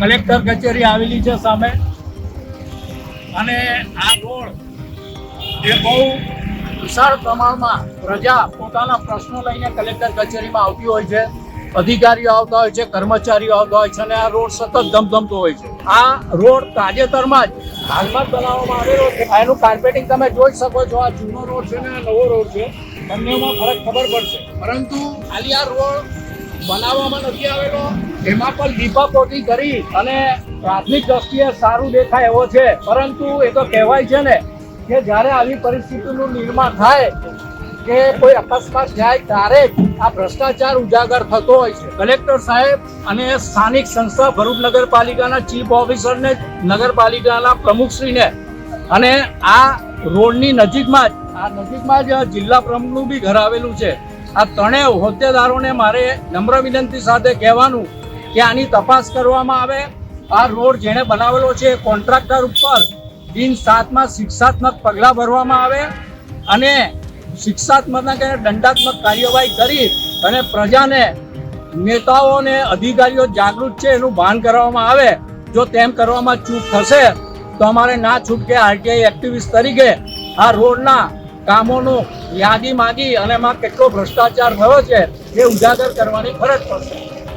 Collector કચેરી આવેલી છે સામે, અને આ રોડ એ બહુ વિશાળ પ્રમાણમાં પ્રજા પોતાના પ્રશ્નો લઈને કલેક્ટર કચેરીમાં આવતી હોય છે, અધિકારીઓ આવતા હોય છે, કર્મચારીઓ આવતા હોય છે, અને આ રોડ સતત ધમધમતો હોય છે. આ રોડ તાજેતરમાં જ હાલમાં બનાવવામાં આવેલો છે. એનું કાર્પેટિંગ તમે જોઈ શકો છો. આ જૂનો રોડ છે ને આ નવો રોડ છે, બંનેમાં ફરક ખબર પડશે. પરંતુ ખાલી આ રોડ બનાવવામાં નથી આવેલો, એમાં પણ લીપાપોતી કરી અને પ્રાથમિક દ્રષ્ટિએ સારું દેખાય એવો છે. પરંતુ એ તો કહેવાય છે ને કે જ્યારે આવી પરિસ્થિતિનું નિર્માણ થાય કે કોઈ અકસ્માત જાય ત્યારે આ ભ્રષ્ટાચાર ઉજાગર થતો હોય છે. કલેક્ટર સાહેબ અને સ્થાનિક સંસ્થા ભરૂચ નગરપાલિકાના ચીફ ઓફિસરને, નગરપાલિકાના પ્રમુખશ્રીને, અને આ રોડની નજીકમાં જ જિલ્લા પ્રમુખનું બી ઘર આવેલું છે. આ ત્રણેય હોદ્દેદારોને મારે નમ્ર વિનંતી સાથે કહેવાનું કે આની તપાસ કરવામાં આવે. આ રોડ જેણે બનાવેલો છે કોન્ટ્રાક્ટર ઉપર બિન સાતમાં શિક્ષાત્મક પગલાં ભરવામાં આવે અને શિક્ષાત્મક કે દંડાત્મક કાર્યવાહી કરી અને પ્રજાને, નેતાઓને, અધિકારીઓ જાગૃત છે એનું ભાન કરવામાં આવે. જો તેમ કરવામાં ચૂક થશે તો અમારે ના છૂટકે આરટીઆઈ એક્ટિવિસ્ટ તરીકે આ રોડના કામોનું યાદી માંગી અને એમાં કેટલો ભ્રષ્ટાચાર થયો છે એ ઉજાગર કરવાની ફરજ પડશે.